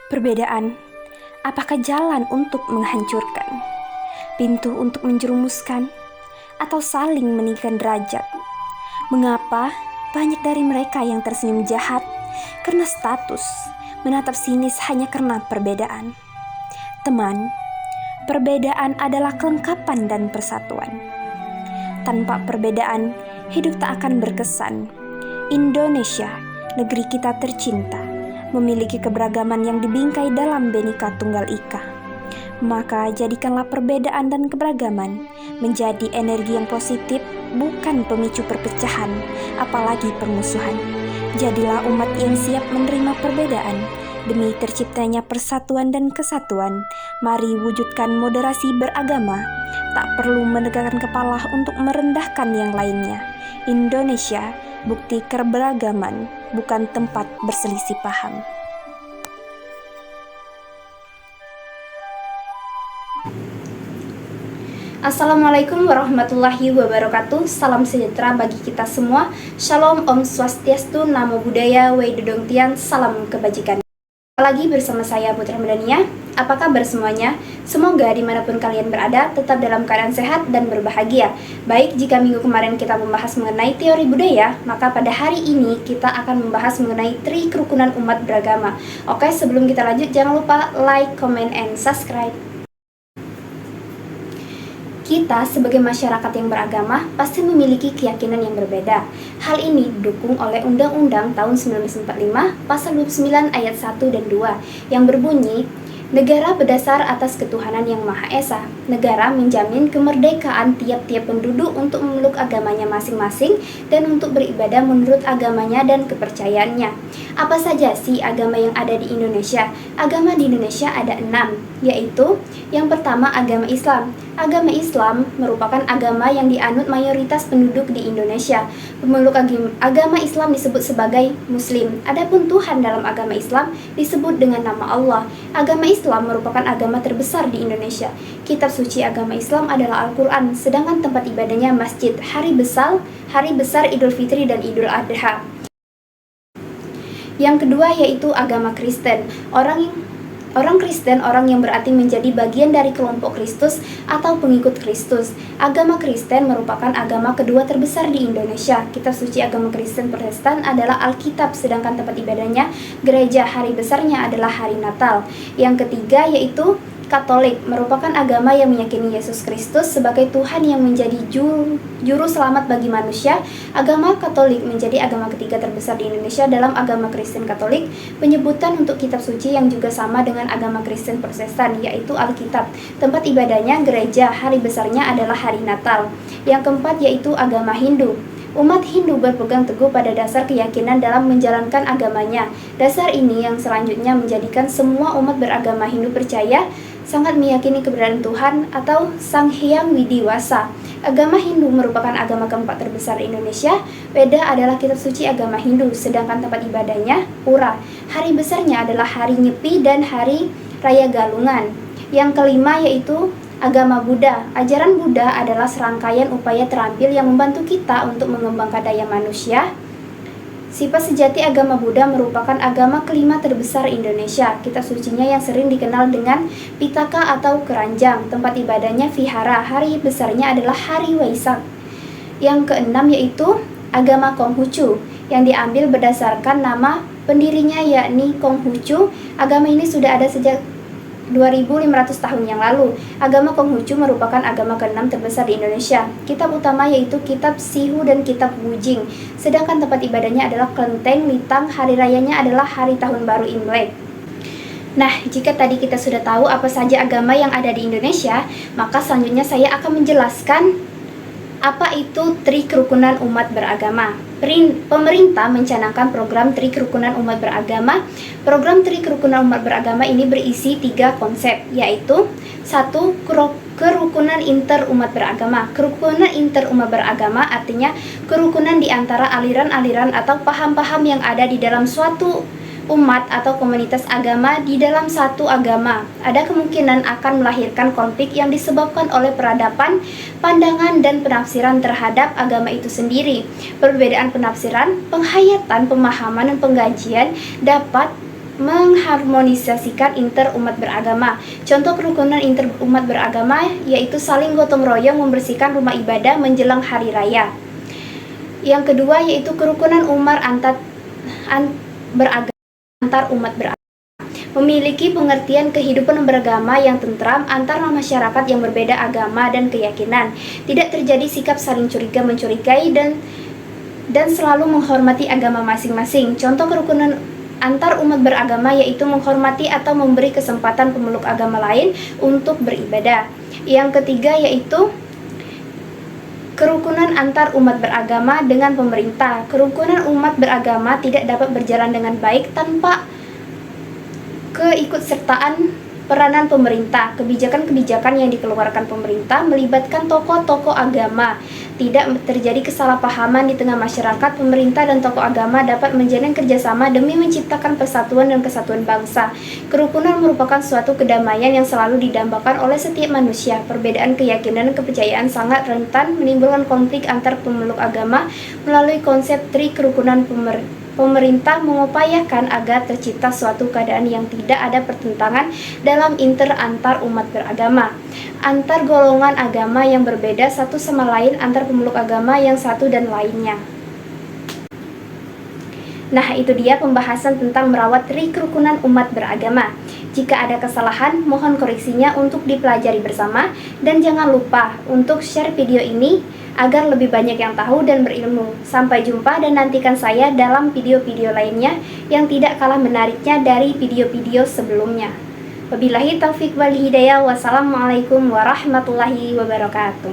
Perbedaan, apakah jalan untuk menghancurkan, pintu untuk menjerumuskan, atau saling meninggikan derajat? Mengapa banyak dari mereka yang tersenyum jahat karena status, menatap sinis hanya karena perbedaan? Teman, perbedaan adalah kelengkapan dan persatuan. Tanpa perbedaan, hidup tak akan berkesan. Indonesia, negeri kita tercinta, memiliki keberagaman yang dibingkai dalam Bhinneka Tunggal Ika. Maka jadikanlah perbedaan dan keberagaman menjadi energi yang positif, bukan pemicu perpecahan, apalagi permusuhan. Jadilah umat yang siap menerima perbedaan demi terciptanya persatuan dan kesatuan. Mari wujudkan moderasi beragama, tak perlu menegakkan kepala untuk merendahkan yang lainnya. Indonesia, bukti keberagaman, bukan tempat berselisih paham. Assalamualaikum warahmatullahi wabarakatuh. Salam sejahtera bagi kita semua. Shalom, Om Swastiastu, Namo Buddhaya, Wei Dudong Tian, salam kebajikan. Lagi bersama saya Putri Medania. Apa kabar semuanya? Semoga dimanapun kalian berada tetap dalam keadaan sehat dan berbahagia. Baik, jika minggu kemarin kita membahas mengenai teori budaya, maka pada hari ini kita akan membahas mengenai tri kerukunan umat beragama. Oke, sebelum kita lanjut, jangan lupa like, comment, and subscribe. Kita sebagai masyarakat yang beragama pasti memiliki keyakinan yang berbeda. Hal ini didukung oleh Undang-Undang tahun 1945 pasal 29 ayat 1 dan 2 yang berbunyi, negara berdasar atas ketuhanan yang Maha Esa. Negara menjamin kemerdekaan tiap-tiap penduduk untuk memeluk agamanya masing-masing dan untuk beribadah menurut agamanya dan kepercayaannya. Apa saja sih agama yang ada di Indonesia? Agama di Indonesia ada 6, yaitu yang pertama agama Islam. Agama Islam merupakan agama yang dianut mayoritas penduduk di Indonesia. Pemeluk agama Islam disebut sebagai Muslim. Adapun Tuhan dalam agama Islam disebut dengan nama Allah. Agama Islam merupakan agama terbesar di Indonesia. Kitab suci agama Islam adalah Al-Quran, sedangkan tempat ibadahnya masjid. Hari besar Idul Fitri dan Idul Adha. Yang kedua yaitu agama Kristen. Orang Kristen, orang yang berarti menjadi bagian dari kelompok Kristus atau pengikut Kristus. Agama Kristen merupakan agama kedua terbesar di Indonesia. Kitab suci agama Kristen Protestan adalah Alkitab, sedangkan tempat ibadahnya gereja. Hari besarnya adalah hari Natal. Yang ketiga yaitu Katolik, merupakan agama yang meyakini Yesus Kristus sebagai Tuhan yang menjadi juru selamat bagi manusia. Agama Katolik menjadi agama ketiga terbesar di Indonesia. Dalam agama Kristen Katolik, penyebutan untuk kitab suci yang juga sama dengan agama Kristen Protestan, yaitu Alkitab. Tempat ibadahnya gereja. Hari besarnya adalah hari Natal. Yang keempat yaitu agama Hindu. Umat Hindu berpegang teguh pada dasar keyakinan dalam menjalankan agamanya. Dasar ini yang selanjutnya menjadikan semua umat beragama Hindu percaya sangat meyakini keberadaan Tuhan atau Sang Hyang Widiwasa. Agama Hindu merupakan agama keempat terbesar di Indonesia. Veda adalah kitab suci agama Hindu, sedangkan tempat ibadahnya Pura. Hari besarnya adalah hari Nyepi dan hari Raya Galungan. Yang kelima yaitu agama Buddha. Ajaran Buddha adalah serangkaian upaya terampil yang membantu kita untuk mengembangkan daya manusia. Sifat sejati agama Buddha merupakan agama kelima terbesar Indonesia. Kitab sucinya yang sering dikenal dengan Pitaka atau Keranjang. Tempat ibadahnya Vihara. Hari besarnya adalah hari Waisak. Yang keenam yaitu agama Konghucu, yang diambil berdasarkan nama pendirinya yakni Konghucu. Agama ini sudah ada sejak 2500 tahun yang lalu. Agama Konghucu merupakan agama ke-6 terbesar di Indonesia. Kitab utama yaitu kitab Sihu dan kitab Wujing. Sedangkan tempat ibadahnya adalah Kelenteng, Litang. Hari rayanya adalah hari tahun baru Imlek. Nah, jika tadi kita sudah tahu apa saja agama yang ada di Indonesia, maka selanjutnya saya akan menjelaskan apa itu tri kerukunan umat beragama. Pemerintah mencanangkan program tri kerukunan umat beragama. Program tri kerukunan umat beragama ini berisi 3 konsep, yaitu 1. Kerukunan inter umat beragama. Kerukunan inter umat beragama artinya kerukunan di antara aliran-aliran atau paham-paham yang ada di dalam suatu umat atau komunitas agama di dalam satu agama. Ada kemungkinan akan melahirkan konflik yang disebabkan oleh peradaban, pandangan, dan penafsiran terhadap agama itu sendiri. Perbedaan penafsiran, penghayatan, pemahaman, dan pengkajian dapat mengharmonisasikan inter umat beragama. Contoh kerukunan inter umat beragama yaitu saling gotong royong membersihkan rumah ibadah menjelang hari raya. Yang kedua yaitu kerukunan umat antar umat beragama. Memiliki pengertian kehidupan beragama yang tentram antara masyarakat yang berbeda agama dan keyakinan. Tidak terjadi sikap saling curiga mencurigai dan selalu menghormati agama masing-masing. Contoh kerukunan antar umat beragama yaitu menghormati atau memberi kesempatan pemeluk agama lain untuk beribadah. Yang ketiga yaitu kerukunan antar umat beragama dengan pemerintah. Kerukunan umat beragama tidak dapat berjalan dengan baik tanpa keikutsertaan peranan pemerintah. Kebijakan-kebijakan yang dikeluarkan pemerintah melibatkan tokoh-tokoh agama. Tidak terjadi kesalahpahaman di tengah masyarakat, pemerintah dan tokoh agama dapat menjalin kerjasama demi menciptakan persatuan dan kesatuan bangsa. Kerukunan merupakan suatu kedamaian yang selalu didambakan oleh setiap manusia. Perbedaan keyakinan dan kepercayaan sangat rentan menimbulkan konflik antar pemeluk agama. Melalui konsep tri kerukunan pemerintah mengupayakan agar tercipta suatu keadaan yang tidak ada pertentangan dalam antar umat beragama, antar golongan agama yang berbeda satu sama lain, antar pemeluk agama yang satu dan lainnya. Nah, itu dia pembahasan tentang merawat tri kerukunan umat beragama. Jika ada kesalahan, mohon koreksinya untuk dipelajari bersama, dan jangan lupa untuk share video ini agar lebih banyak yang tahu dan berilmu. Sampai jumpa dan nantikan saya dalam video-video lainnya yang tidak kalah menariknya dari video-video sebelumnya. Wabillahi taufik wal hidayah. Wassalamualaikum warahmatullahi wabarakatuh.